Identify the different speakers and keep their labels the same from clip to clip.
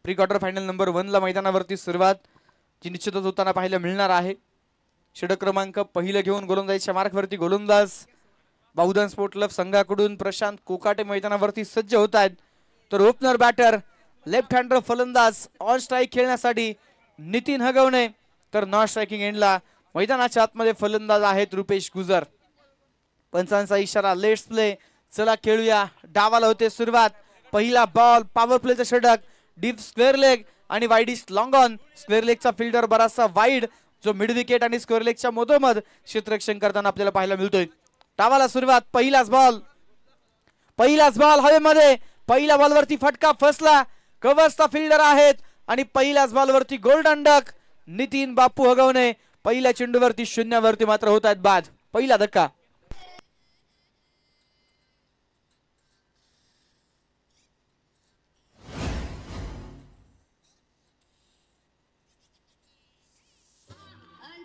Speaker 1: Pre quarter final number 1 ला मैदानावरती सुरुवात जी निश्चितच होताना पाहायला मिळणार आहे। षटक क्रमांक पहिलं घेऊन गोलंदाजीच्या मार्कवरती गोलंदाज बहुधन स्पोर्ट क्लब संघाकडून प्रशांत कोकाटे मैदानावरती सज्ज होत आहेत। तर ओपनर बॅटर लेफ्ट हँडर फलंदाज ऑन स्ट्राइक खेळण्यासाठी नितीन हगवणे, तर नॉन स्ट्राइकिंग एंडला मैदानाच्या आतमध्ये फलंदाज आहेत रुपेश गुजर। पंचांचा इशारा लेट्स प्ले, चला खेळूया। डावाला होते सुरुवात, पहिला बॉल पॉवर प्लेचं षटक, डीप स्क्वेअर लेग आणि wide east long on. Square लेगचा फिल्डर बराचसा वाईड, जो मिड विकेट आणि स्क्वेअर लेगच्या मधोमध क्षेत्ररक्षण करताना आपल्याला पाहायला मिळतोय। डावाला सुरुवात, पहिलाच बॉल हवेमध्ये, पहिल्या बॉलवरती फटका फसला, कव्हर्सचा फिल्डर आहेत आणि पहिल्याच बॉलवरती गोल्डन डक नितीन बापू हगवणे। पहिल्या चेंडूवरती शून्यावरती मात्र होत आहेत बाद। पहिला धक्का।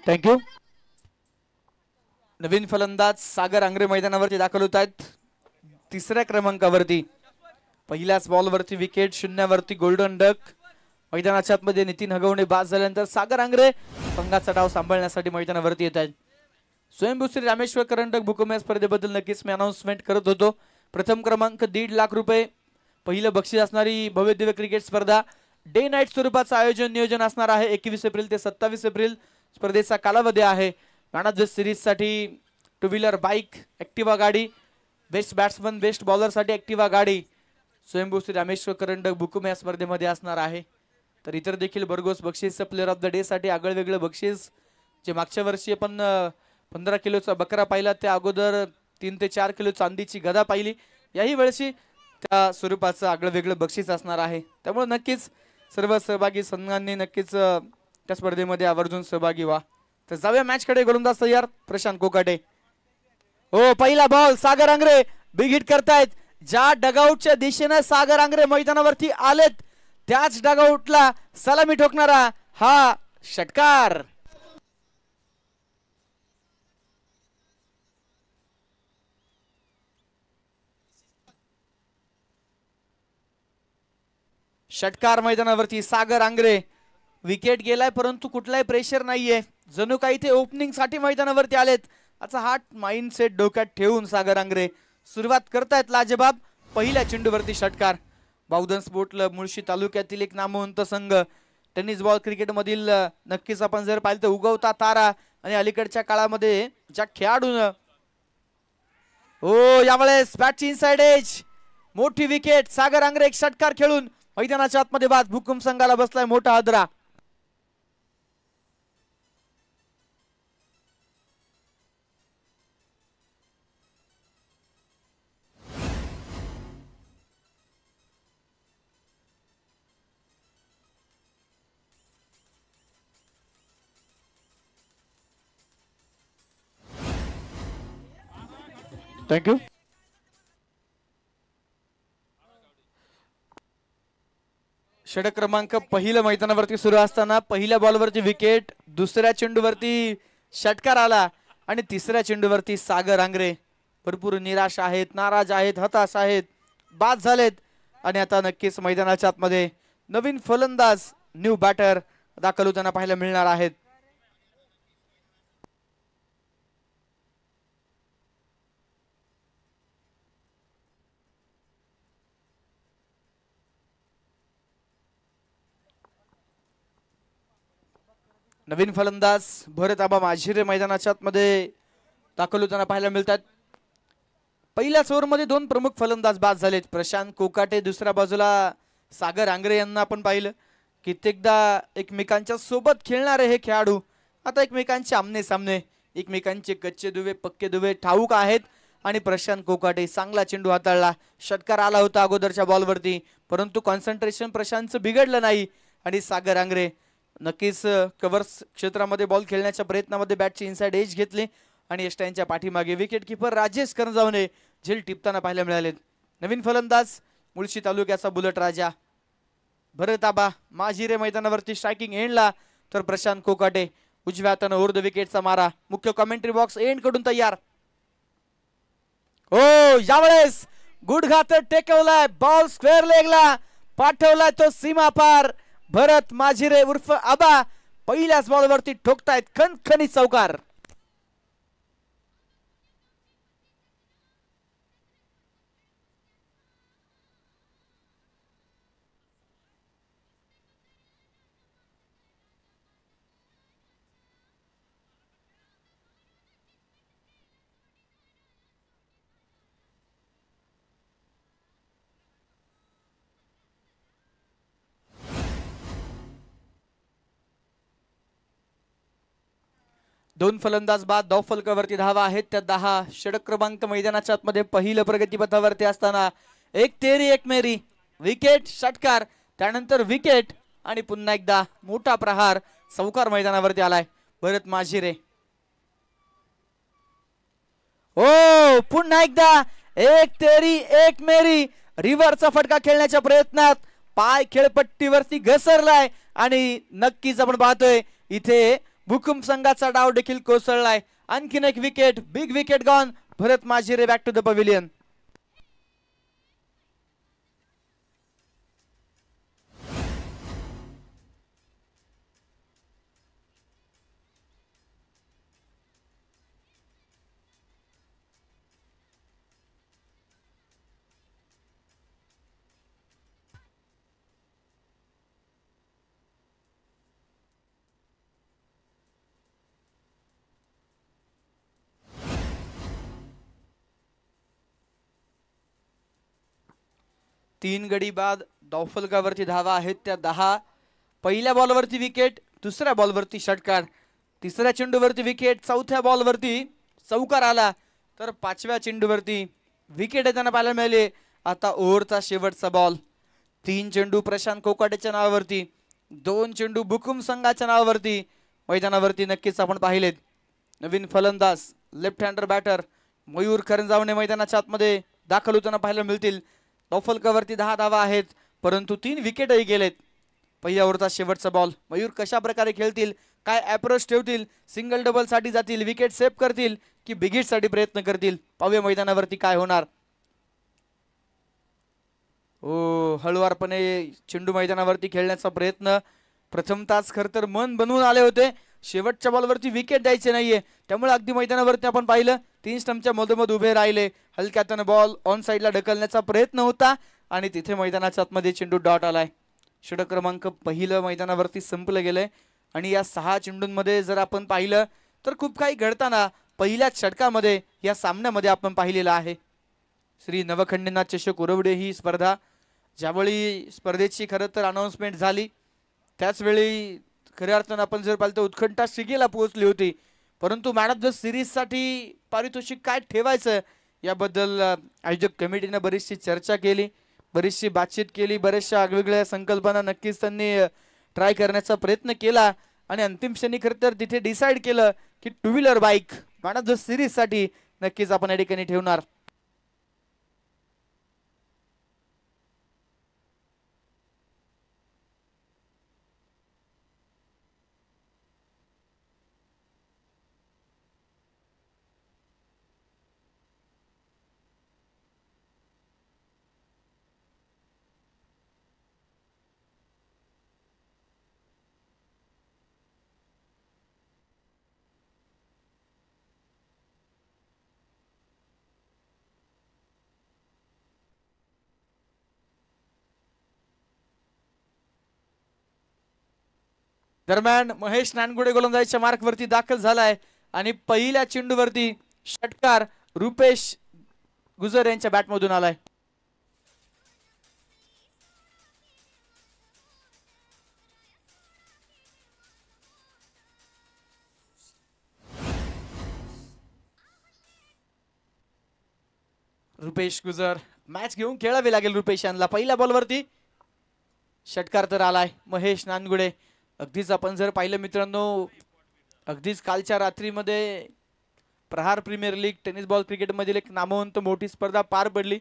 Speaker 1: थँक्यू। नवीन फलंदाज सागर आंग्रे मैदानावरती दाखल होत आहेत तिसऱ्या क्रमांकावरती। पहिल्याच बॉलवरती विकेट, शून्यावरती गोल्डन डक। मैदानाच्या आतमध्ये नितीन हगवणे बाद झाल्यानंतर सागर आंग्रे संघाचा डाव सांभाळण्यासाठी मैदानावरती येत आहेत। स्वयंभू श्री रामेश्वर करंडक भूकंप स्पर्धेबद्दल नक्कीच मी अनाउन्समेंट करत होतो। प्रथम क्रमांक 1.5 लाख रुपये, पहिलं बक्षीस असणारी भव्य दिव्य क्रिकेट स्पर्धा डे नाईट स्वरूपाचं आयोजन नियोजन असणार आहे। 21 एप्रिल ते 27 एप्रिल स्पर्धेचा कालावधी आहे। मॅन ऑफ द सिरीज साठी 2 व्हीलर बाईक, ऍक्टिवा गाडी, बेस्ट बॅट्समन बेस्ट बॉलर साठी ऍक्टिवा गाडी स्वयंभू श्री रामेश्वर करंडक भूकंप या स्पर्धेमध्ये असणार आहे। तर इतर देखील भरघोस बक्षीस, प्लेअर ऑफ द डे साठी आगळ वेगळं बक्षीस, जे मागच्या वर्षी आपण 15 किलोचा बकरा पाहिला, त्या अगोदर 3 ते 4 किलो चांदीची गदा पाहिली, याही वेळेशी त्या स्वरूपाचं आगळ वेगळं बक्षीस असणार आहे। त्यामुळे नक्कीच सर्व सहभागी संघांनी नक्कीच त्या स्पर्धेमध्ये आवर्जून सहभागी व्हा। तर जाऊया मॅच कडे। गोलंदाज तयार प्रशांत कोकाटे। हो, पहिला बॉल, सागर आंग्रे बिग हिट करतायत। ज्या डगआउटच्या दिशेने सागर आंग्रे मैदानावरती आलेत त्याच डगआउटला सलामी ठोकणारा हा षटकार। षटकार मैदानावरती सागर आंग्रे, विकेट गेलाय परंतु कुठलाही प्रेशर नाहीये, जणू काही ते ओपनिंग साठी मैदानावरती आलेत असा हा माइंडसेट डोक्यात ठेवून सागर आंग्रे सुरुवात करतायत लाजबाब। पहिल्या चेंडूवरती षटकार। बहुधन स्पोर्ट क्लब मुळशी तालुक्यातील एक नामवंत संघ, टेनिस बॉल क्रिकेट मधील नक्कीच आपण जर पाहिलं तर उगवता तारा आणि अलीकडच्या काळामध्ये ज्या खेळाडून यावेळेस बॅटची इनसाइड एज, मोठी विकेट, सागर आंग्रे एक षटकार खेळून मैदानाच्या आतमध्ये बाद। भूकंप संघाला बसलाय मोठा हादरा। थँक्यू। षटक क्रमांक पहिलं मैदानावरती सुरू असताना पहिल्या बॉलवरती विकेट, दुसऱ्या चेंडूवरती षटकार आला आणि तिसऱ्या चेंडूवरती सागर आंग्रे भरपूर निराश आहेत, नाराज आहेत, हताश आहेत, बाद झालेत आणि आता नक्कीच मैदानाच्या आतमध्ये नवीन फलंदाज न्यू बॅटर दाखल होताना पाहायला मिळणार आहेत। नवीन फलंदाज भरत आबा माझिरे मैदानाच्या आतमध्ये दाखल होताना पाहायला मिळतात। पहिल्याच ओव्हरमध्ये 2 प्रमुख फलंदाज बाद झालेत, प्रशांत कोकाटे, दुसऱ्या बाजूला सागर आंग्रे यांना आपण पाहिलं। कित्येकदा एकमेकांच्या सोबत खेळणारे हे खेळाडू आता एकमेकांचे आमने सामने, एकमेकांचे कच्चे दुवे पक्के दुवे ठाऊक आहेत आणि प्रशांत कोकाटे चांगला चेंडू हाताळला। षटकार आला होता अगोदरच्या बॉलवरती परंतु कॉन्सन्ट्रेशन प्रशांतचं बिघडलं नाही आणि सागर आंग्रे नक्कीच कव्हर्स क्षेत्रामध्ये बॉल खेळण्याच्या प्रयत्नामध्ये बॅटची इनसाइड एज घेतली आणि यष्टांच्या पाठीमागे विकेट कीपर राजेश करंजावणे झेल टिपताना पाहायला मिळाले। नवीन फलंदाज मुळशी तालुक्याचा बुलेट राजा भरत आबा माझिरे मैदानावरती स्ट्रायकिंग एंडला, तर प्रशांत कोकाटे उजव्या हाताने ओव्हर द विकेटचा मारा। मुख्य कमेंट्री बॉक्स एंड कडून तयार। यावेळेस गुडघात टेकवलाय, बॉल स्क्वेअर लेगला, पाठवलाय तो सीमा पार. भरत माझिरे उर्फ आबा पहिल्याच बॉलवरती ठोकतायत खणखणीत चौकार. दोन फलंदाज बाद धाव फलकावरती धावा आहेत त्या 10. षटक क्रमांक मैदानाच्या आतमध्ये पहिलं प्रगतीपथावरती असताना एक तेरी एक मेरी. विकेट षटकार त्यानंतर विकेट आणि पुन्हा एकदा मोठा प्रहार चौकार मैदानावरती आलाय. भरत माझिरे ओ पुन्हा एकदा एक तेरी एक मेरी. रिव्हरचा फटका खेळण्याच्या प्रयत्नात पाय खेळपट्टीवरती घसरलाय आणि नक्कीच आपण पाहतोय इथे भूकंप संघाचा डाव देखील कोसळलाय. आणखीन एक wicket. Big wicket gone. Bharat Majhire back to the pavilion. तीन गडी बाद धावफलकावरती धावा आहेत त्या 10. पहिल्या बॉलवरती विकेट. दुसऱ्या बॉलवरती षटकार. तिसऱ्या चेंडूवरती विकेट. चौथ्या बॉलवरती चौकार आला तर पाचव्या चेंडूवरती विकेट येताना पाहायला मिळाले. आता ओव्हरचा शेवटचा बॉल. 3 चेंडू प्रशांत कोकाटेच्या नावावरती. 2 चेंडू भूकंप संघाच्या नावावरती मैदानावरती नक्कीच आपण पाहिलेत. नवीन फलंदाज लेफ्ट हँडर बॅटर मयूर करंजावणे मैदानाच्या आतमध्ये दाखल होताना पाहायला मिळतील. धावफलकावरती 10 धावा आहेत परंतु 3 विकेटही गेलेत. पहिल्या ओव्हरचा शेवटचा बॉल. मयूर कशा प्रकारे खेळतील, काय अप्रोच ठेवतील, सिंगल डबल साठी जातील, विकेट सेव्ह करतील की बिग हिट साठी प्रयत्न करतील, पाहूया मैदानावरती काय होणार. ओ हळुवारपणे चेंडू मैदानावरती खेळण्याचा प्रयत्न. प्रथमताच खर तर मन बनवून आले होते शेवटच्या बॉलवरती विकेट द्यायचे नाहीये त्यामुळे अगदी मैदानावरती आपण पाहिलं 3 स्टंपच्या मधोमध उभे राहिले. हलक्यातनं बॉल ऑन साईडला ढकलण्याचा प्रयत्न होता आणि तिथे मैदानाच्या आतमध्ये चेंडू डॉट आलाय. षटक क्रमांक पहिलं मैदानावरती संपलं गेलंय आणि या 6 चेंडूंमध्ये जर आपण पाहिलं तर खूप काही घडताना पहिल्याच षटकामध्ये या सामन्यामध्ये आपण पाहिलेलं आहे. श्री नवखंडीनाथ चषक उरवडे ही स्पर्धा ज्यावेळी स्पर्धेची खरं तर अनाउन्समेंट झाली त्याचवेळी खऱ्या अर्थानं आपण जर पाहिलं तर उत्कंठा शिगेला पोहोचली होती. परंतु मॅन ऑफ द सिरीज साठी पारितोषिक काय ठेवायचं याबद्दल आयोजक कमिटीने बरीचशी चर्चा केली, बरीचशी बातचीत केली, बऱ्याचशा वेगवेगळ्या संकल्पना नक्कीच त्यांनी ट्राय करण्याचा प्रयत्न केला आणि अंतिम क्षणी खरं तर तिथे डिसाईड केलं की 2 wheeler bike man of the series साठी नक्कीच आपण या ठिकाणी ठेवणार. दरम्यान महेश नानगुडे गोलंदाजीच्या मार्कवरती दाखल झालाय आणि पहिल्या चेंडूवरती षटकार रुपेश गुजर यांच्या बॅटमधून आलाय. रुपेश गुजर मॅच घेऊन खेळावे लागेल रुपेश यांना. पहिल्या बॉलवरती षटकार तर आलाय. महेश नानगुडे अगदीच आपण जर पाहिलं मित्रांनो अगदीच कालच्या रात्रीमध्ये Prahar premier league tennis ball cricket मधील एक नामवंत मोठी स्पर्धा पार पडली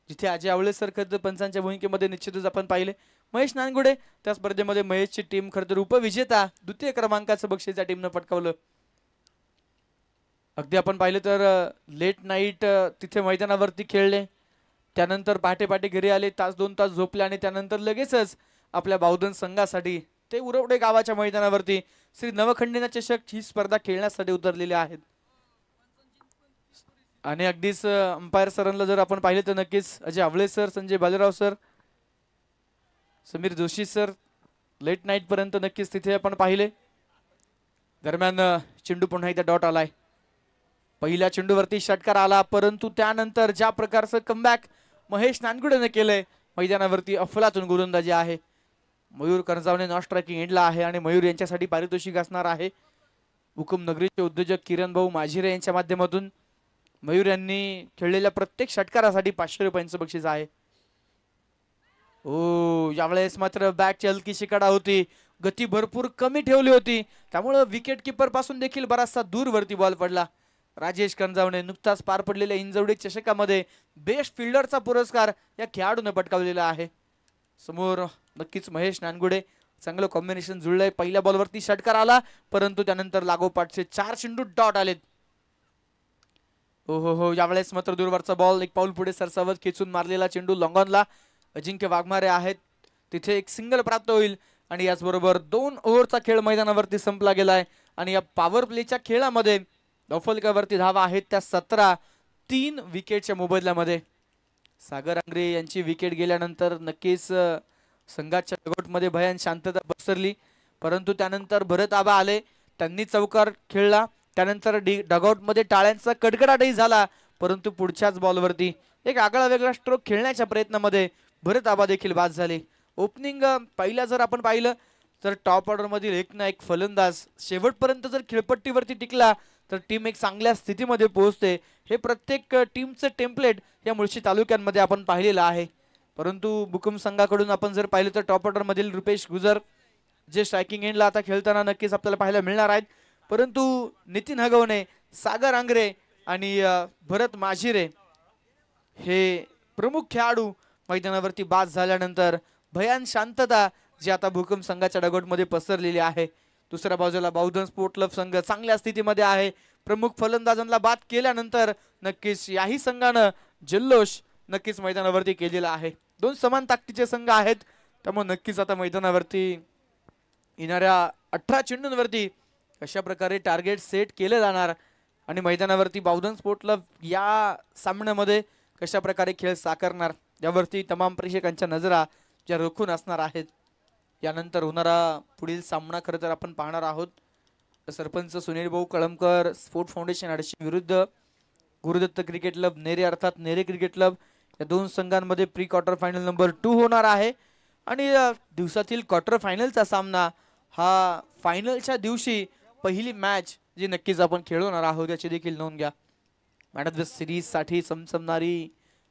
Speaker 1: जिथे अजय आवळे सर खरं पंचांच्या भूमिकेमध्ये निश्चितच आपण पाहिले. महेश नानगुडे त्या स्पर्धेमध्ये महेशची टीम खरं तर उपविजेता 2य क्रमांकाचं बक्षीस त्या टीमनं पटकावलं. अगदी आपण पाहिलं तर लेट नाईट तिथे मैदानावरती खेळले त्यानंतर पहाटे पहाटे घरी आले, तास 2 तास झोपले आणि त्यानंतर लगेचच आपल्या बावधन संघासाठी ते उरवडे गावाच्या मैदानावरती श्री नवखंडीना चषक ही स्पर्धा खेळण्यासाठी उतरलेले आहेत. आणि अगदीच अंपायर सरांना जर आपण पाहिले तर नक्कीच Ajay Awale sir, Sanjay Bajirao sir, Sameer Joshi sir late night पर्यंत नक्कीच तिथे आपण पाहिले. दरम्यान चेंडू पुन्हा एकदा डॉट आलाय. पहिल्या चेंडूवरती षटकार आला, परंतु त्यानंतर ज्या प्रकारचं कमबॅक महेश नानगुडेने केलंय मैदानावरती अफलातून गोलंदाजी आहे. मयूर कर्जावणे नॉन स्ट्रायकिंग एंडला आहे आणि मयूर यांच्यासाठी पारितोषिक असणार आहे. हुकुम नगरीचे उद्योजक किरण भाऊ माजिरे यांच्या माध्यमातून मयूर यांनी खेळलेल्या प्रत्येक षटकारासाठी 500 रुपयांचं बक्षीस आहे. ओ यावेळेस मात्र बॅटची हलकीशी कडा होती, गती भरपूर कमी ठेवली होती, त्यामुळे विकेट किपर पासून देखील बराचसा दूरवरती बॉल पडला. राजेश कंजावणे नुकताच पार पडलेल्या इंजवडी चषकामध्ये बेस्ट फिल्डरचा पुरस्कार या खेळाडूने पटकावलेला आहे. समोर नक्कीच महेश नानगुडे, चांगलं कॉम्बिनेशन जुळलंय. पहिल्या बॉलवरती षटकार आला, परंतु त्यानंतर लागोपाठचे 4 चेंडू डॉट आलेत. हो यावेळेस मात्र दूरवरचा बॉल एक पाऊल पुढे सरसावत खेचून मारलेला चेंडू लॉंगॉनला. अजिंक्य वाघमारे आहेत तिथे, एक सिंगल प्राप्त होईल आणि याचबरोबर 2 ओव्हरचा खेळ मैदानावरती संपला गेलाय. आणि या पॉवर प्लेच्या खेळामध्ये धावफलकावरती धावा आहेत त्या 17, 3 विकेटच्या मोबदल्यामध्ये. सागर आंग्रे यांची विकेट गेल्यानंतर नक्कीच संघाच्या डगआउटमध्ये भयान शांतता पसरली, परंतु त्यानंतर भरत आबा आले, त्यांनी चौकार खेळला. त्यानंतर डगआउटमध्ये टाळ्यांचा कडकडाटही झाला, परंतु पुढच्याच बॉलवरती एक आगळा वेगळा स्ट्रोक खेळण्याच्या प्रयत्नामध्ये भरत आबा देखील बाद झाले. ओपनिंग पहिला जर आपण पाहिलं तर टॉप ऑर्डर मधील एक ना एक फलंदाज शेवटपर्यंत जर खेळपट्टीवरती टिकला तर टीम एक चांगल्या स्थितीमध्ये पोहोचते. हे प्रत्येक टीमचं टेम्पलेट या मुळशी तालुक्यांमध्ये आपण पाहिलेलं आहे. परंतु बुकुम संघाकडून आपण जर पाहिलं तर टॉप ऑर्डर मधील रुपेश गुजर जे स्ट्रायकिंग एंडला आता खेळताना नक्कीच आपल्याला पाहायला मिळणार आहेत, परंतु नितीन हगवणे, सागर आंग्रे आणि भरत माजिरे हे प्रमुख खेळाडू मैदानावरती बाद झाल्यानंतर भयान शांतता जी आता भूकंप संघाच्या डगआउटमध्ये पसरलेली आहे. दुसऱ्या बाजूला बावधन स्पोर्ट क्लब संघ चांगल्या स्थितीमध्ये आहे. प्रमुख फलंदाजांना बाद केल्यानंतर नक्कीच याही संघानं जल्लोष नक्कीच मैदानावरती केलेला आहे. 2 समान ताकदीचे संघ आहेत, त्यामुळे नक्कीच आता मैदानावरती येणाऱ्या 18 चेंडूंवरती कशा प्रकारे टार्गेट सेट केले जाणार आणि मैदानावरती बावधन स्पोर्ट क्लब या सामन्यामध्ये कशा प्रकारे खेळ साकारणार यावरती तमाम प्रेक्षकांच्या नजरा ज्या रोखून असणार आहेत. यानंतर होणारा पुढील सामना खरं तर आपण पाहणार आहोत. सरपंच सुनील भाऊ कळमकर स्पोर्ट फाउंडेशन आडशी विरुद्ध गुरुदत्त क्रिकेट क्लब नेरे अर्थात नेरे क्रिकेट क्लब या 2 संघांमध्ये प्री क्वार्टर फायनल नंबर 2 होणार आहे. आणि दिवसातील क्वार्टर फायनलचा सामना हा फायनलच्या दिवशी पहिली मॅच जी नक्कीच आपण खेळवणार आहोत याची देखील नोंद घ्या. मॅन ऑफ द सिरीज साठी चमचमणारी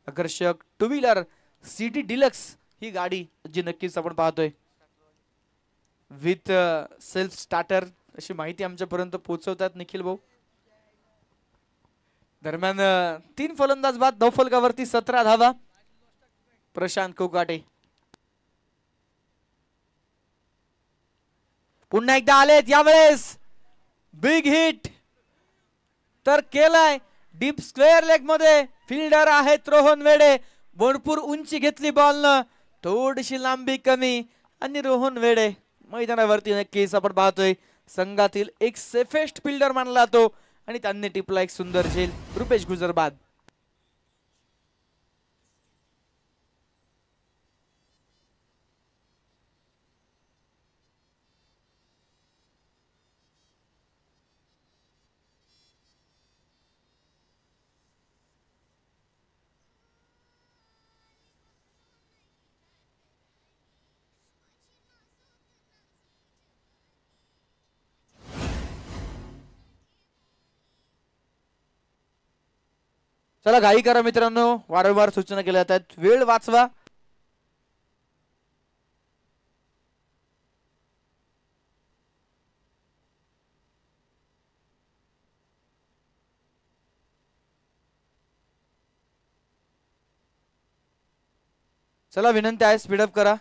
Speaker 1: आकर्षक 2 व्हीलर सिटी डिलक्स ही गाडी जी नक्कीच आपण पाहतोय विथ सेल्फ स्टार्टर अशी माहिती आमच्यापर्यंत पोहोचवतात निखिल भाऊ. दरम्यान 3 फलंदाज बाद, धावफलकावरती 17 धावा. प्रशांत कोकाटे पुन्हा एकदा आलेत, यावेळेस बिग हिट तर केलाय डीप स्क्वेअर लेग मध्ये. फिल्डर आहेत रोहन वेडे, भरपूर उंची घेतली बॉलनं, थोडीशी लांबी कमी आणि रोहन वेडे मैदानावरती नक्कीच आपण पाहतोय संघातील एक सेफेस्ट फिल्डर मानला तो आणि त्यांनी टिपला एक सुंदर झेल. रुपेश गुजर बाद. चला घाई करा मित्रांनो, वारंवार सूचना केल्या जातात, वेळ वाचवा. चला विनंती आहे स्पीडअप करा.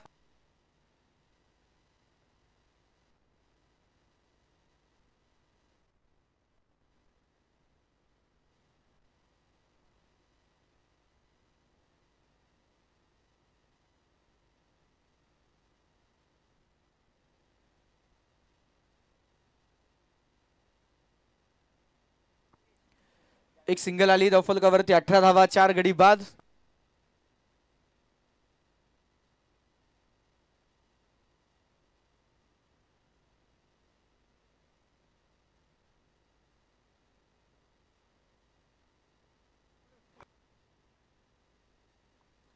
Speaker 1: एक सिंगल आली धावफलकावरती 18 धावा 4 गडी बाद.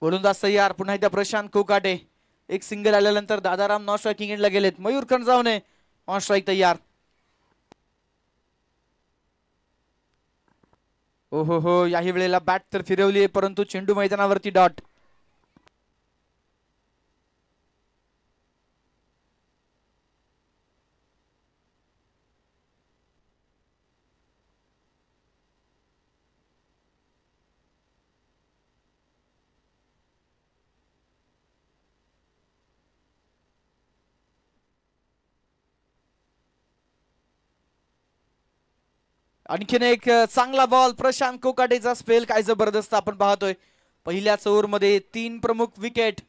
Speaker 1: गोलंदाज तयार. पुन्हा एकदा प्रशांत कोकाटे. एक सिंगल आल्यानंतर दादाराम नॉन स्ट्रायकिंग एंडला गेलेत. मयूर कणजावणे ऑन स्ट्राईक तयार. ओहो हो, याही वेळेला बॅट तर फिरवली आहे परंतु चेंडू मैदानावरती डॉट. आणखीन एक चांगला बॉल. प्रशांत कोकाटेचा स्पेल काय जबरदस्त आपण पाहतोय. पहिल्याच ओव्हरमध्ये 3 प्रमुख विकेट.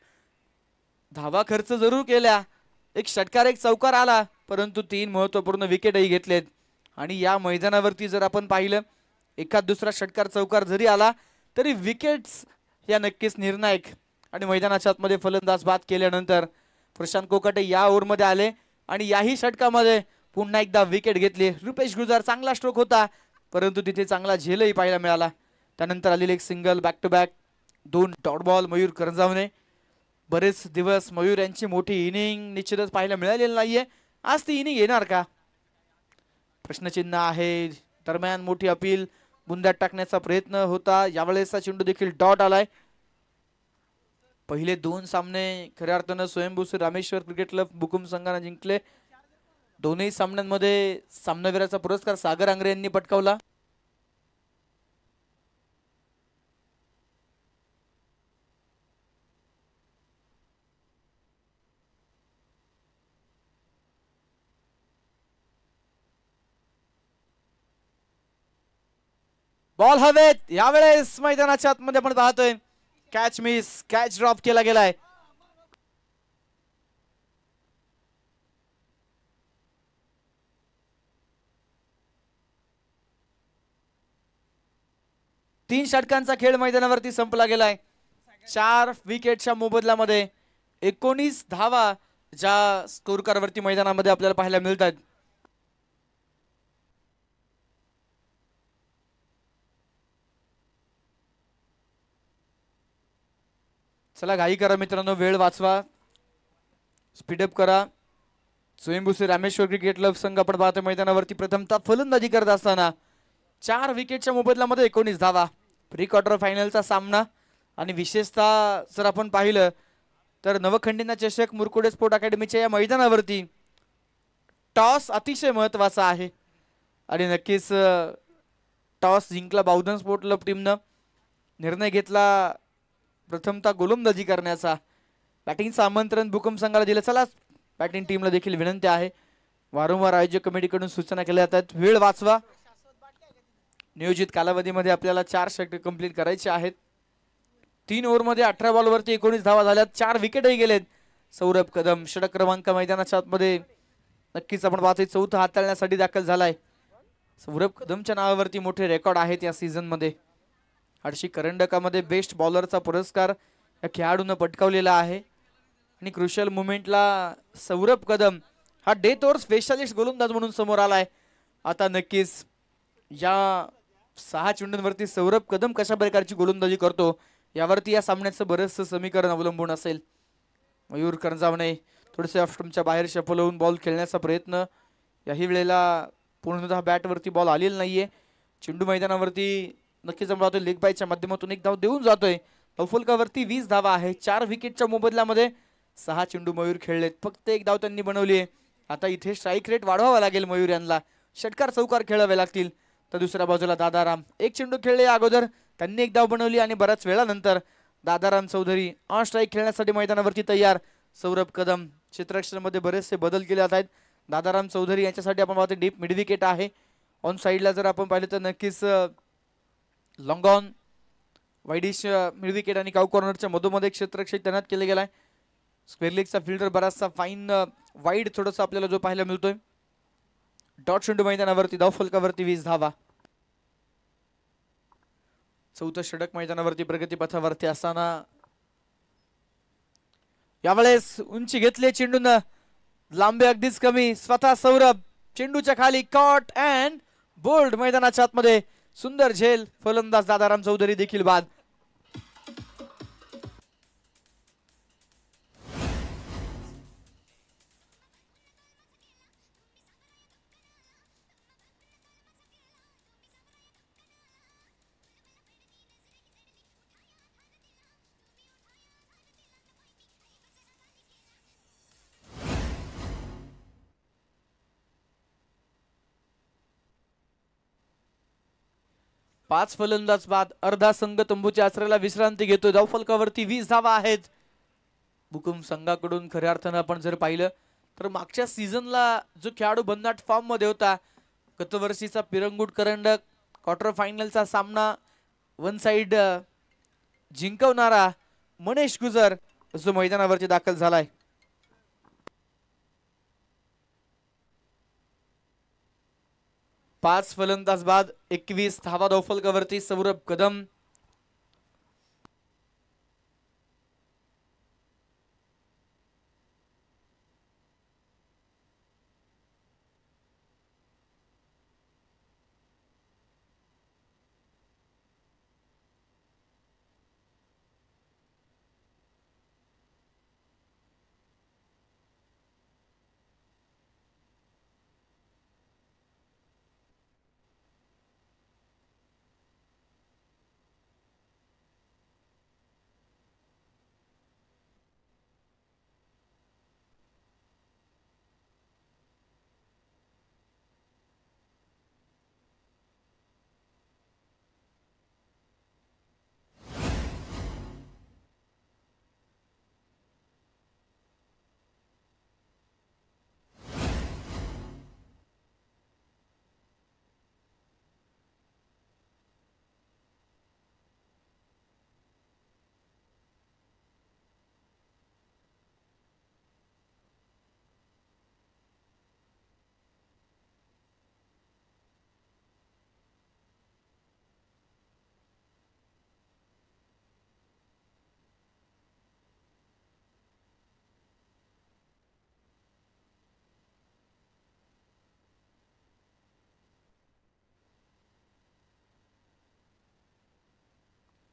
Speaker 1: धावा खर्च जरूर केल्या. एक षटकार एक चौकार आला परंतु 3 महत्वपूर्ण विकेटही घेतलेत. आणि या मैदानावरती जर आपण पाहिलं एखाद दुसरा षटकार चौकार जरी आला तरी विकेट्स या नक्कीच निर्णायक. आणि मैदानाच्या आतमध्ये फलंदाज बाद केल्यानंतर प्रशांत कोकाटे या ओव्हरमध्ये आले आणि याही षटकामध्ये पुन्हा एकदा विकेट घेतली. रुपेश गुजर चांगला स्ट्रोक होता परंतु तिथे चांगला झेलही पाहायला मिळाला. त्यानंतर आलेले एक single back to back 2 dot ball. Mayur Karanjawane. बरेच दिवस मयूर यांची मोठी इनिंग निश्चितच पाहायला मिळालेली नाहीये. आज ती इनिंग येणार का प्रश्नचिन्ह आहे. दरम्यान मोठी अपील बुंद्यात टाकण्याचा प्रयत्न होता. यावेळेसचा चेंडू देखील डॉट आलाय. पहिले 2 सामने खऱ्या अर्थानं स्वयंभू श्री रामेश्वर क्रिकेट क्लब बुकुम संघाने जिंकले. दोन्ही सामन्यांमध्ये सामनावीराचा पुरस्कार सागर आंग्रे यांनी पटकावला. बॉल हवेत. यावेळेस मैदानाच्या आतमध्ये आपण पाहतोय कॅच मिस. कॅच ड्रॉप केला गेलाय. तीन षटकांचा खेळ मैदानावरती संपला गेलाय. 4 विकेटच्या मोबदल्यामध्ये 19 धावा ज्या स्कोर कार्डवरती मैदानामध्ये आपल्याला पाहायला मिळतात. चला घाई करा मित्रांनो, वेळ वाचवा, स्पीडअप करा. स्वयंभू श्री रामेश्वर क्रिकेट क्लब संघ आपण पाहतो मैदानावरती प्रथमतः फलंदाजी करत असताना 4 विकेटच्या मोबदल्यामध्ये 19 धावा. प्री क्वार्टर फायनलचा सामना आणि विशेषतः जर आपण पाहिलं तर नवखंडीना चषक मुरकुडे स्पोर्ट अकॅडमीच्या या मैदानावरती टॉस अतिशय महत्त्वाचा आहे. आणि नक्कीच टॉस जिंकला बावधन स्पोर्ट क्लब टीमनं. निर्णय घेतला प्रथमतः गोलंदाजी करण्याचा. बॅटिंगचं आमंत्रण भूकंप संघाला दिलं. चला बॅटिंग टीमला देखील विनंती आहे, वारंवार आयोजक कमिटीकडून सूचना केल्या जातात, वेळ वाचवा. नियोजित कालावधीमध्ये आपल्याला 4 षटक कंप्लीट करायचे आहेत. 3 ओव्हरमध्ये 18 बॉलवरती 19 धावा झाल्यात. 4 विकेटही गेलेत. सौरभ कदम षटक क्रमांक मैदानाच्या आतमध्ये नक्कीच आपण पाहतोय 4था हाताळण्यासाठी दाखल झालाय. सौरभ कदमच्या नावावरती मोठे रेकॉर्ड आहेत या सीझन मध्ये. हर्षी करंडकामध्ये बेस्ट बॉलरचा पुरस्कार या खेळाडूने पटकावलेला आहे. आणि क्रुशियल मुवमेंटला सौरभ कदम हा डेथ ओव्हर स्पेशालिस्ट गोलंदाज म्हणून समोर आलाय. आता नक्कीच या 6 चेंडूंवरती सौरभ कदम कशा प्रकारची गोलंदाजी करतो यावरती या सामन्याचं बरेचसं समीकरण अवलंबून असेल. मयूर करंजावणे थोडेसे ऑफ स्टंपच्या बाहेर शफल होऊन बॉल खेळण्याचा प्रयत्न. याही वेळेला पूर्णतः बॅटवरती बॉल आलेला नाहीये. चेंडू मैदानावरती नक्कीच आपण पाहतोय लेग बायच्या माध्यमातून एक धाव देऊन जातोय. धावफलकावरती 20 धावा आहे. 4 विकेटच्या मोबदल्यामध्ये 6 चेंडू मयूर खेळलेत. फक्त 1 धाव त्यांनी बनवली आहे. आता इथे स्ट्राईक रेट वाढवावा लागेल मयूर यांना. षटकार चौकार खेळावे लागतील. तर दुसऱ्या बाजूला दादाराम 1 चेंडू खेळले अगोदर, त्यांनी 1 धाव बनवली आणि बऱ्याच वेळानंतर दादाराम चौधरी ऑन स्ट्राईक खेळण्यासाठी मैदानावरती तयार. सौरभ कदम क्षेत्ररक्षणामध्ये बरेचसे बदल केले जात आहेत. दादाराम चौधरी यांच्यासाठी आपण पाहतो डीप मिड विकेट आहे. ऑन साईडला जर आपण पाहिलं तर नक्कीच long on widish mid wicket आणि काउ कॉर्नरच्या मधोमध एक क्षेत्ररक्षक तैनात केले गेलाय. स्क्वेअर लेगचा फिल्डर बराचसा फाईन वाईड थोडंसं आपल्याला जो पाहायला मिळतोय. डॉट चेंडू मैदानावरती धावफलकावरती 20 धावा. चौथं षटक मैदानावरती प्रगती पथावरती असताना यावेळेस उंची घेतली चेंडून, लांबी अगदीच कमी. स्वतः सौरभ चेंडूच्या खाली कॉट अँड बोल्ड. मैदानाच्या आतमध्ये सुंदर झेल. फलंदाज दादाराम चौधरी देखील बाद. पाच फलंदाज बाद. अर्धा संघ तंबूच्या आश्रयाला विश्रांती घेतो. धावफलकावरती 20 धावा आहेत भूकंप संघाकडून. खऱ्या अर्थानं आपण जर पाहिलं तर मागच्या सीझनला जो खेळाडू भन्नाट फॉर्म मध्ये होता, गतवर्षीचा पिरंगुट करंडक, क्वार्टर फायनलचा सामना वन साइड जिंकवणारा मनेश गुजर जो मैदानावरती दाखल झालाय. पाच फलंदाज बाद. 21 धावा धावफलकावरती. सौरभ कदम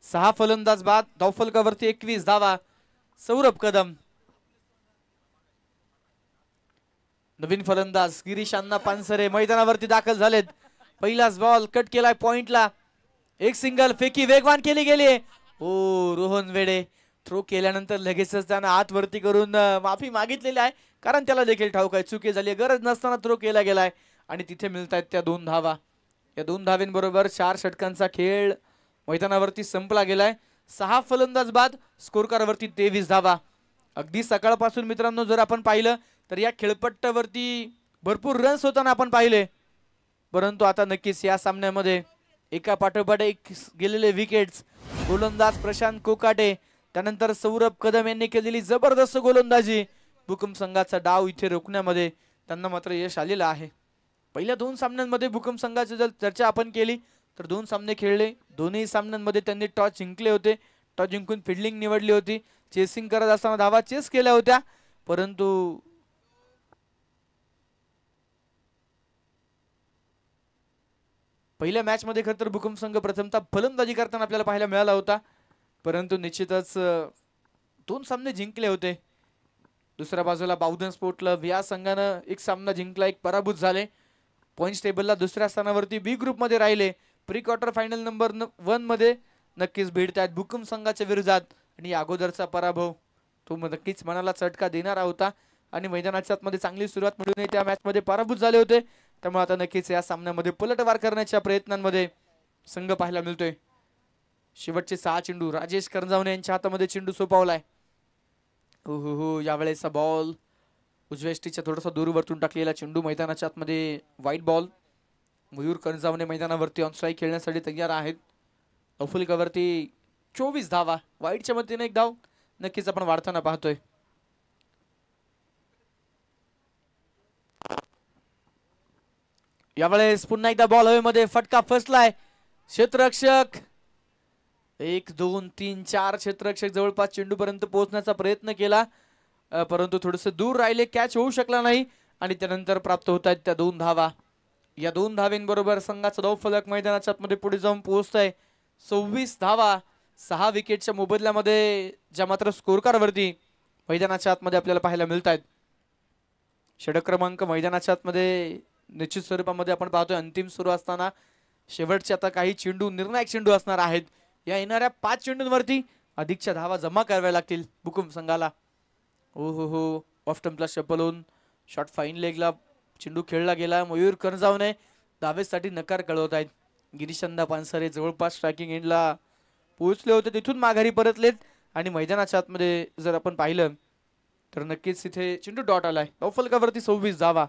Speaker 1: सहा फलंदाज बाद. धावफलकावरती 21 धावा. सौरभ कदम. नवीन फलंदाज गिरीश अण्णा पानसरे मैदानावरती दाखल झालेत. पहिलाच बॉल कट केलाय पॉइंटला. एक सिंगल फेकी वेगवान केली गेली. ओ रोहन वेडे थ्रो केल्यानंतर लगेचच त्यानं हात वरती करून माफी मागितलेली आहे, कारण त्याला देखील ठाऊक आहे चुकी झाली, गरज नसताना थ्रो केला गेलाय आणि तिथे मिळतायत त्या 2 धावा. या 2 धावेंबरोबर 4 षटकांचा खेळ मैदानावरती संपला गेलाय. 6 फलंदाज बाद. स्कोर कार्डवरती 23 धावा. अगदी सकाळपासून मित्रांनो जर आपण पाहिलं तर या खेळपट्ट्यावरती भरपूर रन्स होताना आपण पाहिले, परंतु आता नक्कीच या सामन्यामध्ये एका पाठोपाठ एक गेलेले विकेट्स. गोलंदाज प्रशांत कोकाटे, त्यानंतर सौरभ कदम यांनी केलेली जबरदस्त गोलंदाजी. भूकंप संघाचा डाव इथे रोखण्यामध्ये त्यांना मात्र यश आलेलं आहे. पहिल्या 2 सामन्यांमध्ये भूकंप संघाची जर चर्चा आपण केली तर 2 सामने खेळले. दोन्ही सामन्यांमध्ये त्यांनी टॉस जिंकले होते. टॉस जिंकून फिल्डिंग निवडली होती. चेसिंग करत असताना धावा चेस केल्या होत्या, परंतु पहिल्या मॅच मध्ये खरं तर भूकंप संघ प्रथमतः फलंदाजी करताना आपल्याला पाहायला मिळाला होता, परंतु निश्चितच 2 सामने जिंकले होते. दुसऱ्या बाजूला बाउधन स्पोर्ट क्लब या संघानं एक सामना जिंकला, एक पराभूत झाले. पॉइंट्स टेबलला दुसऱ्या स्थानावरती बी ग्रुप मध्ये राहिले. प्री क्वार्टर फायनल नंबर 1 मध्ये नक्कीच भिडतात भूकंप संघाच्या विरोधात आणि अगोदरचा पराभव तो नक्कीच मनाला चटका देणारा होता आणि मैदानाच्या आतमध्ये चांगली सुरुवात मिळून त्या मॅच मध्ये पराभूत झाले होते. त्यामुळे आता नक्कीच या सामन्यामध्ये पलटवार करण्याच्या प्रयत्नांमध्ये संघ पाहायला मिळतोय. शेवटचे 6 चेंडू राजेश करंजावणे यांच्या हातामध्ये चेंडू सोपवलाय. हो यावेळेचा बॉल उजव्या स्टिकच्या थोडासा दूर वरतून टाकलेला चेंडू मैदानाच्या आतमध्ये वाईट बॉल. मयूर करंजावणे मैदानावरती ऑन स्ट्राइक खेळण्यासाठी तयार आहेत. अफुलकावरती 24 धावा. वाईटच्या मतीने एक धाव नक्कीच आपण वाढताना पाहतोय. यावेळेस पुन्हा एकदा बॉल हवेमध्ये फटका फसलाय. क्षेत्ररक्षक 1 2 3 4 क्षेत्ररक्षक जवळपास चेंडूपर्यंत पोहोचण्याचा प्रयत्न केला, परंतु थोडेसे दूर राहिले, कॅच होऊ शकला नाही आणि त्यानंतर प्राप्त होत आहेत त्या 2 धावा. या 2 धावेंबरोबर संघाचा धावफलक मैदानाच्या आतमध्ये पुढे जाऊन पोहोचतोय. 26 धावा 6 विकेटच्या मोबदल्यामध्ये, ज्या मात्र स्कोर कार्डवरती मैदानाच्या आतमध्ये आपल्याला पाहायला मिळत आहेत. षटक क्रमांक मैदानाच्या आतमध्ये निश्चित स्वरूपामध्ये आपण पाहतोय अंतिम सुरू असताना शेवटचे आता काही चेंडू निर्णायक चेंडू असणार आहेत. या येणाऱ्या 5 चेंडूंवरती अधिकच्या धावा जमा कराव्या लागतील बुकुम संघाला. हो ऑफ स्टंपला शफल होऊन शॉट फाईन लेगला चेंडू खेळला गेला. मयूर कर्जावणे धावेसाठी नकार कळवत आहेत. गिरीशंदा पानसरे जवळपास स्ट्रायकिंग एंडला पोहोचले होते, तिथून माघारी परतलेत आणि मैदानाच्या आतमध्ये जर आपण पाहिलं तर नक्कीच इथे चेंडू डॉट आलाय. धावफलकावरती 26 धावा.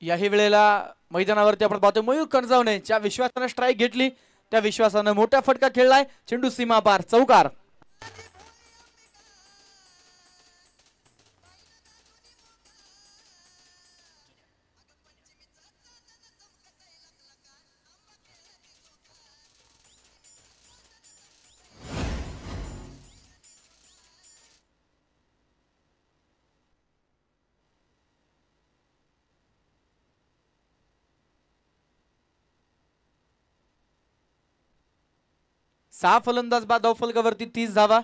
Speaker 1: याही वेळेला मैदानावरती आपण पाहतोय मयूर कर्जावणे ज्या विश्वासाने स्ट्राईक घेतली त्या विश्वासाने मोठा फटका खेळलाय. चेंडू सीमा पार, चौकार. सहा फलंदाज बाद धावफलकावरती 30 धावा.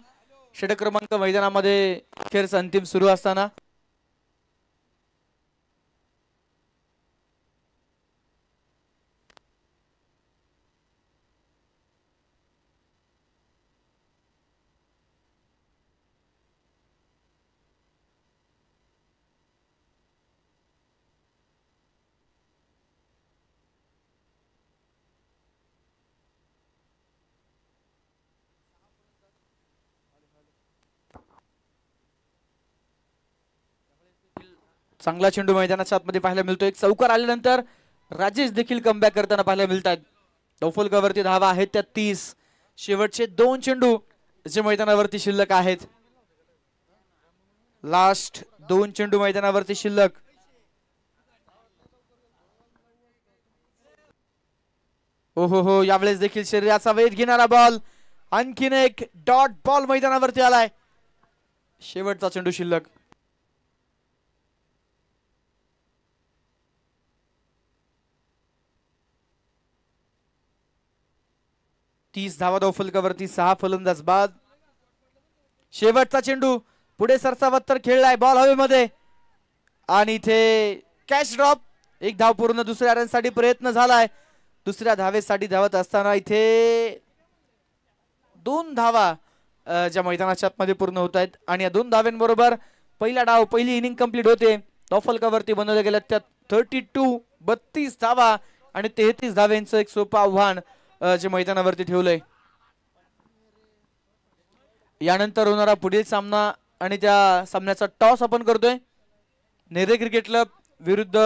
Speaker 1: षटक क्रमांक मैदानामध्ये अखेरचा अंतिम सुरू असताना चांगला चेंडू मैदानाच्या आतमध्ये पाहायला मिळतो. एक चौकार आल्यानंतर राजेश देखील कमबॅक करताना पाहायला मिळतात. धावफलकावरती धावा आहेत त्या 30. शेवटचे 2 चेंडू जे मैदानावरती शिल्लक आहेत. लास्ट 2 चेंडू मैदानावरती शिल्लक. हो यावेळेस देखील शरीराचा वेध घेणारा बॉल, आणखीन एक डॉट बॉल मैदानावरती आलाय. शेवटचा चेंडू शिल्लक. 30 धावा धावफलकावरती 6 फलंदाज बाद. शेवटचा चेंडू पुढे सरसावत तर खेळलाय, बॉल हवेमध्ये आणि इथे कॅच ड्रॉप. एक धाव पूर्ण, दुसऱ्या रनसाठी प्रयत्न झालाय. दुसऱ्या धावेसाठी धावत असताना इथे 2 धावा ज्या मैदानाच्या आतमध्ये पूर्ण होत आहेत आणि या 2 धाव्यांबरोबर पहिला डाव, पहिली इनिंग कंप्लीट होते. धावफलकावरती बनवल्या गेल्या त्या 32 धावा आणि 33 धाव्यांचं एक सोपं आव्हान जे मैदानावरती ठेवलंय. यानंतर होणारा पुढील सामना आणि त्या सामन्याचा टॉस आपण करतोय. नेरे क्रिकेट क्लब विरुद्ध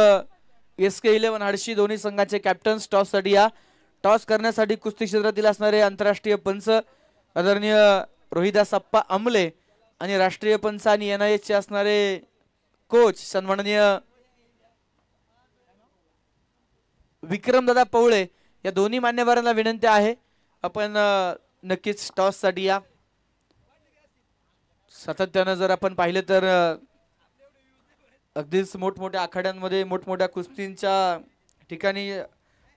Speaker 1: SK11 हडशी, दोन्ही संघाचे कॅप्टन्स टॉस साठी या. टॉस करण्यासाठी कुस्ती क्षेत्रातील असणारे आंतरराष्ट्रीय पंच आदरणीय रोहिदासप्पा आमले आणि राष्ट्रीय पंच आणि NIS चे असणारे कोच सन्माननीय विक्रमदादा पवळे, या दोन्ही मान्यवरांना विनंती आहे आपण नक्कीच टॉस साठी या. सातत्यानं जर आपण पाहिलं तर अगदीच मोठमोठ्या आखाड्यांमध्ये, मोठमोठ्या कुस्तींच्या ठिकाणी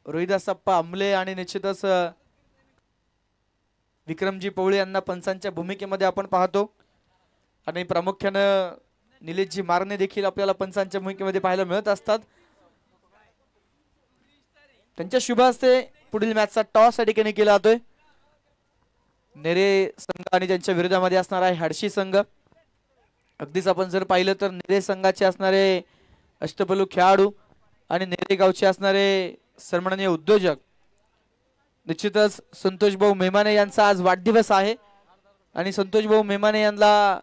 Speaker 1: रोहिदासप्पा आमले आणि निश्चितच विक्रमजी पवळे यांना पंचांच्या भूमिकेमध्ये आपण पाहतो आणि प्रामुख्यानं निलेशजी मारणे देखील आपल्याला पंचांच्या भूमिकेमध्ये पाहायला मिळत असतात. त्यांच्या शुभ हस्ते पुढील मॅचचा टॉस या ठिकाणी केला जातोय. नेरे संघ आणि त्यांच्या विरोधामध्ये असणार आहे हडशी संघ. अगदीच आपण जर पाहिलं तर नेरे संघाचे असणारे अष्टपैलू खेळाडू आणि नेरे गावचे असणारे सन्माननीय उद्योजक निश्चितच संतोष भाऊ मेहमाने यांचा आज वाढदिवस आहे आणि संतोष भाऊ मेहमाने यांना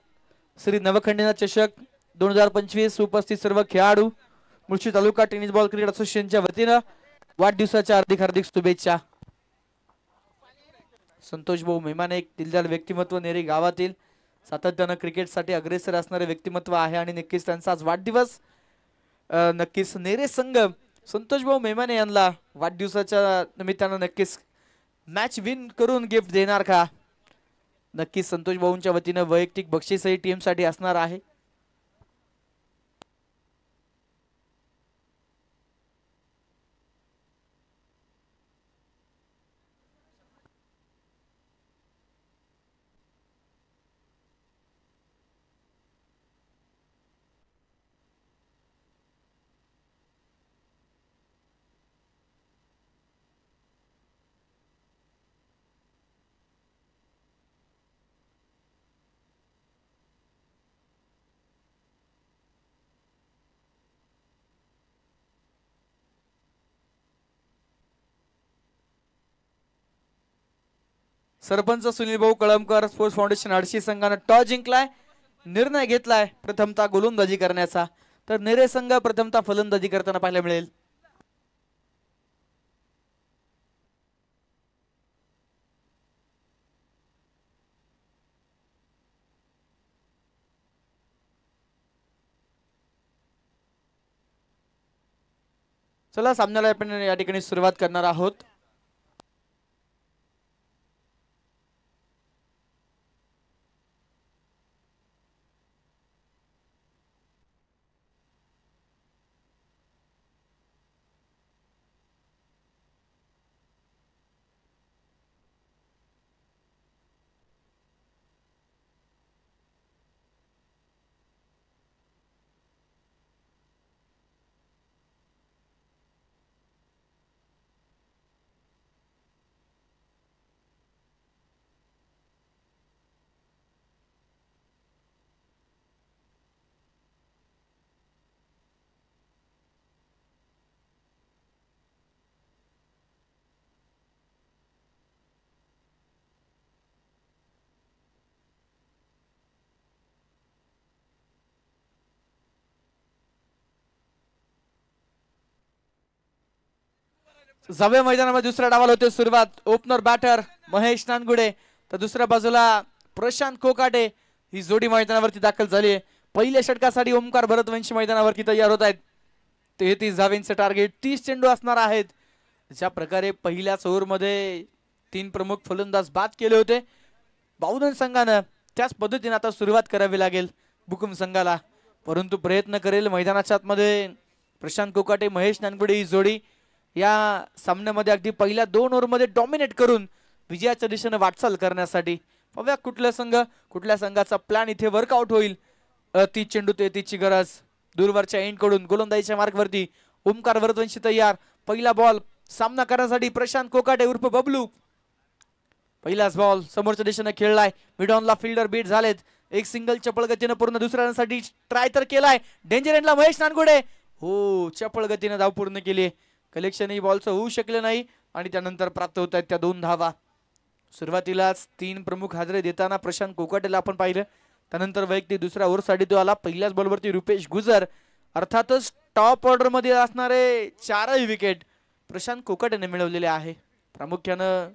Speaker 1: श्री नवखंडीनाथ चषक 2025 उपस्थित सर्व खेळाडू मुळशी तालुका टेनिस बॉल क्रिकेट असोसिएशनच्या वतीनं वाढदिवसाच्या हार्दिक हार्दिक शुभेच्छा. संतोष भाऊ मेहमाने एक दिलदार व्यक्तिमत्व, नेरे गावातील सातत्यानं क्रिकेटसाठी अग्रेसर असणारे व्यक्तिमत्व आहे आणि नक्कीच त्यांचा आज वाढदिवस. नक्कीच नेरे संघ संतोष भाऊ मेहमाने यांना वाढदिवसाच्या निमित्तानं नक्कीच मॅच विन करून गिफ्ट देणार का? नक्कीच संतोष भाऊंच्या वतीनं वैयक्तिक बक्षीसही टीम साठी असणार आहे. सरपंच सुनील भाऊ कळमकर, स्पोर्ट्स फाउंडेशन आडशी संघाने टॉस जिंकलाय. निर्णय घेतलाय प्रथमतः गोलंदाजी करण्याचा, तर नेरे संघ प्रथमतः फलंदाजी करताना पाहायला मिळेल. चला सामन्याला आपण या ठिकाणी सुरुवात करणार आहोत. जावे मैदानामध्ये दुसऱ्या डावाला होते सुरुवात. ओपनर बॅटर महेश नानगुडे, तर दुसऱ्या बाजूला प्रशांत कोकाटे ही जोडी मैदानावरती दाखल झाली आहे. पहिल्या षटकासाठी ओमकार भरतवंशी मैदानावरती तयार होत आहेत. 33 धावेंचं टार्गेट, 30 चेंडू असणार आहेत. ज्या प्रकारे पहिल्याच ओव्हरमध्ये 3 प्रमुख फलंदाज बाद केले होते बावधन संघानं, त्याच पद्धतीने आता सुरुवात करावी लागेल बुकुम संघाला. परंतु प्रयत्न करेल मैदानाच्या आतमध्ये प्रशांत कोकाटे महेश नानगुडे ही जोडी या सामन्यामध्ये अगदी पहिल्या 2 ओव्हरमध्ये डॉमिनेट करून विजयाच्या दिशेने वाटचाल करण्यासाठी. बघूया कुठल्या संघाचा प्लॅन इथे वर्कआउट होईल. 30 चेंडू 33 ची गरज. दूरवरच्या एंड कडून गोलंदाजीच्या मार्गवरती ओमकार भरतवंशी तयार. पहिला बॉल सामना करण्यासाठी प्रशांत कोकाटे उर्फ बबलू. पहिलाच बॉल समोरच्या दिशेने खेळलाय. मिडॉनला फिल्डर बीट झालेत. एक सिंगल चपळ गतीने पूर्ण दुसऱ्या रनसाठी ट्राय तर केलाय. डेंजर एंडला महेश नानगुडे, हो चपळ गतीने धाव पूर्ण केली. कलेक्शन ही बॉलचं होऊ शकले नाही आणि त्यानंतर प्राप्त होत आहेत त्या 2 धावा. सुरुवातीलाच 3 प्रमुख हादरे देताना प्रशांत कोकाटेला आपण पाहिलं. त्यानंतर वैयक्तिक दुसऱ्या ओव्हरसाठी तो आला. पहिल्याच बॉलवरती रुपेश गुजर, अर्थातच टॉप ऑर्डर मध्ये असणारे 4ही विकेट प्रशांत कोकाटेने मिळवलेले आहे. प्रामुख्यानं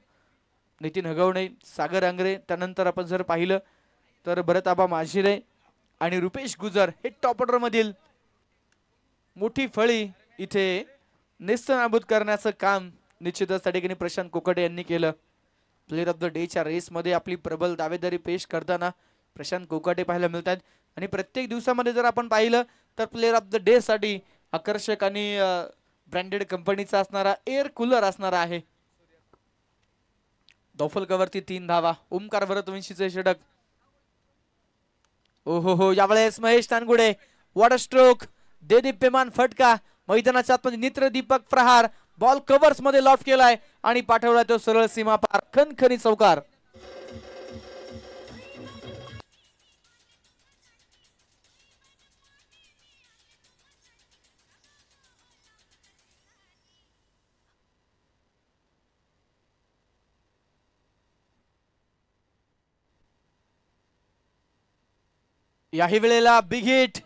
Speaker 1: नितीन हगवणे, सागर आंग्रे, त्यानंतर आपण जर पाहिलं तर भरत आबा माशिरे आणि रुपेश गुजर हे टॉप ऑर्डर मधील मोठी फळी इथे नेस्तनाबूत करण्याचं काम निश्चितच त्या ठिकाणी प्रशांत कोकाटे यांनी केलं. प्लेयर ऑफ द डेच्या रेसमध्ये आपली प्रबल दावेदारी पेश करताना प्रशांत कोकाटे पाहायला मिळतात. आणि प्रत्येक दिवसामध्ये जर आपण पाहिलं तर प्लेयर ऑफ द डे साठी आकर्षक आणि ब्रँडेड कंपनीचा असणारा एअर कूलर असणार आहे. डॉफल कवरती 3 धावा. ओमकार भरतवंशीचे षटक. ओहो, यावेळेस Mahesh Nangude, what a stroke, देदीप्यमान फटका. मैदानाच्या आतमध्ये नित्र दीपक प्रहार. बॉल कव्हर्स मध्ये लॉफ्ट केलाय आणि पाठवला तो सरळ सीमा पार. खणखणी चौकार. याही वेळेला बिग हिट,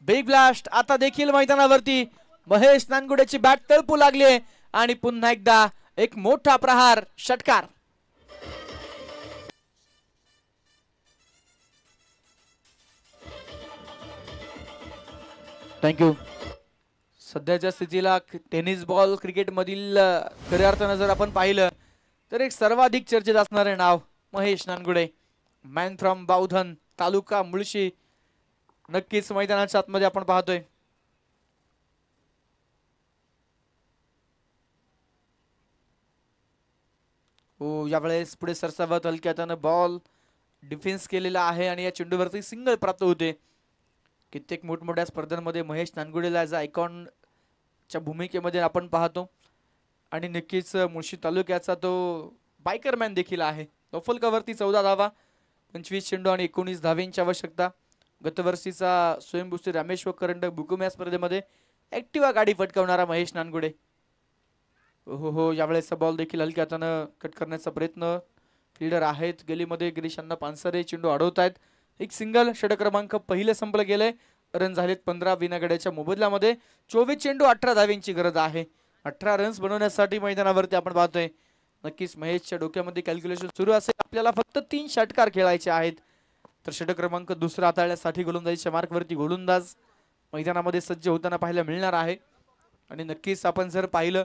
Speaker 1: बिग ब्लास्ट आता देखील मैदानावरती. महेश नानगुडेची बॅट तळपू लागली आणि पुन्हा एकदा एक मोठा प्रहार, षटकार. थँक्यू. सध्याच्या स्थितीला टेनिस बॉल क्रिकेट मधील खऱ्या अर्थानं जर आपण पाहिलं तर एक सर्वाधिक चर्चेत असणारे नाव महेश नानगुडे, मॅन फ्रॉम बावधन, तालुका मुळशी. नक्कीच मैदानाच्या आतमध्ये आपण पाहतोय. हो, यावेळेस पुढे सरसावत हलक्यात बॉल डिफेन्स केलेला आहे आणि या चेंडूवरती सिंगल प्राप्त होते. कित्येक मोठमोठ्या स्पर्धांमध्ये महेश नानगुडेला ॲज आयकॉनच्या भूमिकेमध्ये आपण पाहतो आणि नक्कीच मुळशी तालुक्याचा तो बायकरमॅन देखील आहे. फलकावरती 14 धावा, 25 चेंडू आणि 19 धावेंची आवश्यकता. गतवर्षीचा स्वयंभूश्री रामेश्वर करंडक बुकुम या स्पर्धेमध्ये ॲक्टिवा गाडी फटकावणारा महेश नानगुडे. हो, यावेळेस बॉल देखील हलक्या हातानं कट करण्याचा प्रयत्न. फिल्डर आहेत गलीमध्ये, गिरीशांना पानसरे चेंडू अडवत आहेत. एक सिंगल. षटक क्रमांक पहिले संपलं गेलंय. रन झालेत 15 विनागड्याच्या मोबदल्यामध्ये. 24 चेंडू 18 धावेंची गरज आहे. 18 रन्स बनवण्यासाठी मैदानावरती आपण पाहतोय. नक्कीच महेशच्या डोक्यामध्ये कॅल्क्युलेशन सुरू असेल. आपल्याला फक्त 3 षटकार खेळायचे आहेत. तर षटक क्रमांक दुसरा हाताळण्यासाठी गोलंदाजीच्या मार्कवरती गोलंदाज मैदानामध्ये सज्ज होताना पाहायला मिळणार आहे. आणि नक्कीच आपण जर पाहिलं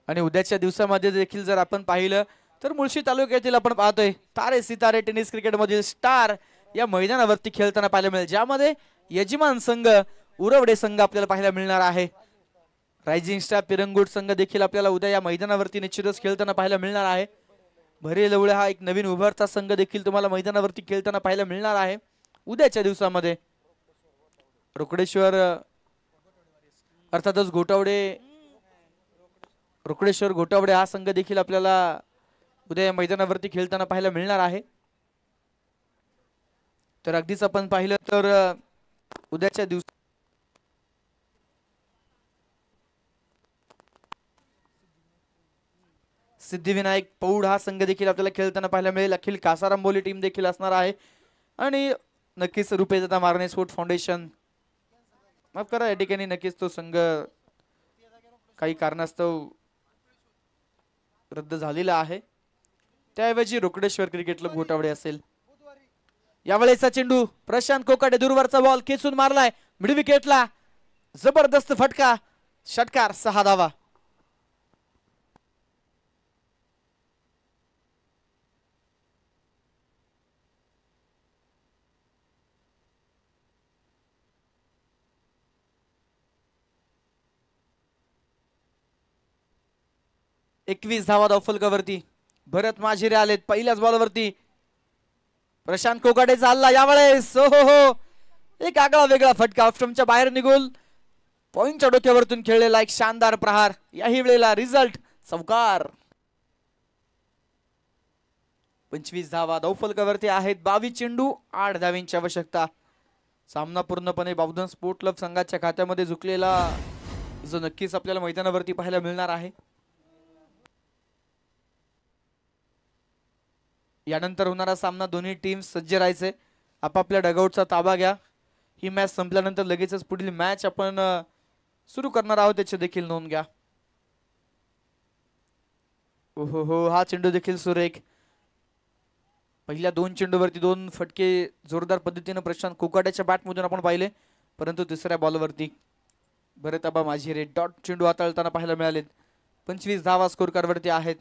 Speaker 1: आणि उद्याच्या दिवसामध्ये देखील जर आपण पाहिलं तर मुळशी तालुक्यातील आपण पाहतोय तारे सितारे टेनिस क्रिकेट मधील स्टार या मैदानावरती खेळताना पाहायला मिळेल, ज्यामध्ये यजमान संघ उरवडे संघ आपल्याला पाहायला मिळणार आहे. रायझिंग स्टार पिरंगुट संघ देखील आपल्याला उद्या या मैदानावरती निश्चितच खेळताना पाहायला मिळणार आहे. भरेलवळे हा एक नवीन उभरता संघ देखील तुम्हाला मैदानावरती खेळताना पाहायला मिळणार आहे उद्याच्या दिवसामध्ये. रोकडेश्वर अर्थातच रोकडेश्वर घोटावडे हा संघ देखील आपल्याला उद्या या मैदानावरती खेळताना पाहायला मिळणार आहे. तर अगदीच आपण पाहिलं तर उद्याच्या दिवशी सिद्धिविनायक पौड हा संघ देखील आपल्याला खेळताना पाहायला मिळेल. अखिल कासारांबोली टीम देखील असणार आहे आणि नक्कीच रुपेदादा मारणे स्पोर्ट फाउंडेशन, माफ करा या ठिकाणी नक्कीच तो संघ काही कारणास्तव रद्द झालेला आहे. त्याऐवजी रोकडेश्वर क्रिकेट क्लब घोटावडे असेल. यावेळेचा चेंडू प्रशांत कोकाटे, दूरवरचा बॉल खेचून मारलाय मिड विकेटला. जबरदस्त फटका, षटकार, 6 धावा. एकवीस धावा धावफलकावरती. भरत माझिरे आलेत पहिल्याच बॉलवरती. प्रशांत कोकाटे चालला यावेळेस. हो, एक आगळा वेगळा फटका ऑफस्टंपच्या बाहेर निघून पॉइंटच्या डोक्यावरतून खेळलेला एक शानदार प्रहार. याही वेळेला रिझल्ट चौकार. 25 धावा धावफलकावरती आहेत. 22 चेंडू 8 धावेंची आवश्यकता. सामना पूर्णपणे बावधन स्पोर्ट क्लब संघाच्या खात्यामध्ये झुकलेला जो नक्कीच आपल्याला मैदानावरती पाहायला मिळणार आहे. यानंतर होणारा सामना दोन्ही टीम सज्ज राहायचे, आपापल्या डगआउटचा ताबा घ्या. ही मॅच संपल्यानंतर लगेचच पुढील मॅच आपण सुरू करणार आहोत, त्याची देखील नोंद घ्या. हो, हा चेंडू देखील सुरेख. पहिल्या 2 चेंडूवरती 2 फटके जोरदार पद्धतीने प्रशांत कोकाट्याच्या बॅटमधून आपण पाहिले, परंतु तिसऱ्या बॉलवरती भरताबा माझिरे डॉट चेंडू हाताळताना पाहायला मिळालेत. 25 धावा स्कोर कार्डवरती आहेत.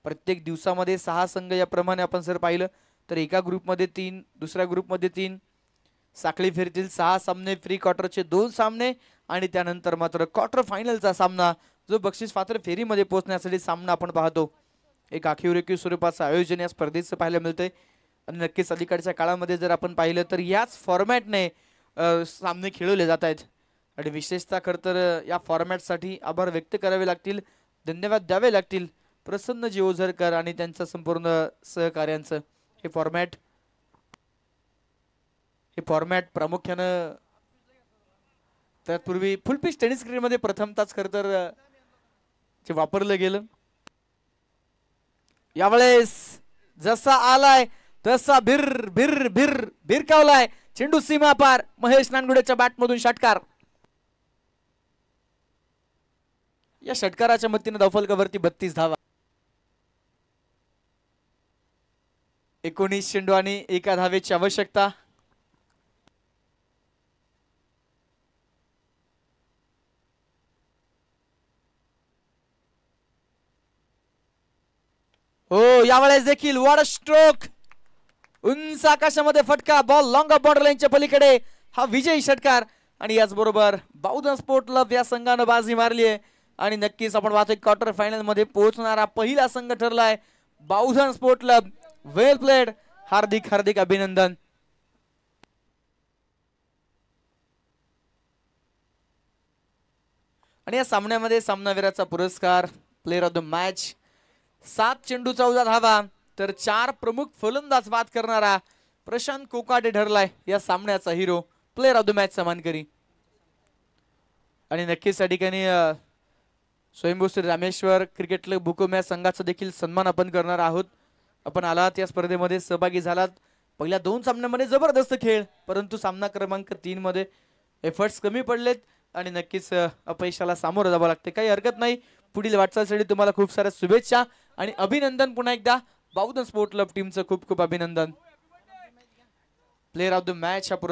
Speaker 1: प्रत्येक दिवसामध्ये 6 संघ याप्रमाणे आपण जर पाहिलं तर एका ग्रुपमध्ये 3, दुसऱ्या ग्रुपमध्ये 3, साखळी फेरीतील 6 सामने, प्री क्वार्टरचे 2 सामने आणि त्यानंतर मात्र क्वार्टर फायनलचा सामना, जो बक्षीस पात्र फेरीमध्ये पोहोचण्यासाठी सामना आपण पाहतो. एक आखीव स्वरूपाचं आयोजन या स्पर्धेचं पाहायला मिळतंय आणि नक्कीच अलीकडच्या काळामध्ये जर आपण पाहिलं तर याच फॉर्मॅटने सामने खेळवले जात आहेत आणि विशेषतः खरं तर या फॉर्मॅटसाठी आभार व्यक्त करावे लागतील, धन्यवाद द्यावे लागतील प्रसन्न जिओझरकर आणि त्यांच्या संपूर्ण सहकार्यांचं. हे फॉर्मॅट प्रामुख्यानं त्यापूर्वी फुलपिच टेनिस क्रिकेटमध्ये प्रथमताच खरं तर जे वापरलं गेलं. यावेळेस जसा आलाय तसा भिर भिर भिर भिरकावलाय चेंडू सीमा पार. महेश नानगुडेच्या बॅट मधून षटकार. या षटकाराच्या मदतीने धावफलकावरती 32 धावा. 19 चेंडू आणि 1 धावेची आवश्यकता. हो यावेळेस देखील वॉट स्ट्रोक. उंच आकाशामध्ये फटका. बॉल लॉंग ऑफ बॉर्डर लाईनच्या पलीकडे. हा विजयी षटकार. आणि याचबरोबर बाहुधन स्पोर्ट क्लब या संघानं बाजी मारली आहे आणि नक्कीच आपण पाहतोय क्वार्टर फायनल मध्ये पोहोचणारा पहिला संघ ठरलाय बाहुधन स्पोर्ट क्लब. वेल प्लेड. हार्दिक हार्दिक अभिनंदन. आणि या सामन्यामध्ये सामनावीराचा पुरस्कार प्लेयर ऑफ द मॅच. 7 चेंडू 14 धावा तर 4 प्रमुख फलंदाज बाद करणारा प्रशांत कोकाटे ठरलाय या सामन्याचा hero. Player of the match मानकरी. आणि नक्कीच या ठिकाणी स्वयंभू श्री रामेश्वर क्रिकेट क्लब भूकंप या संघाचा देखील सन्मान आपण करणार आहोत. आपण आलात या स्पर्धेमध्ये सहभागी झालात. पहिल्या 2 सामन्यांमध्ये जबरदस्त खेळ परंतु सामना क्रमांक 3 मध्ये एफर्ट्स कमी पडलेत आणि नक्कीच अपयशाला सामोरं जावं लागते. काही हरकत नाही. पुढील वाटचालीसाठी तुम्हाला खूप साऱ्या शुभेच्छा आणि अभिनंदन. पुन्हा एकदा बाहुधन स्पोर्ट क्लब टीमचं खूप खूप अभिनंदन. प्लेयर ऑफ द मॅच हा पुरस्कार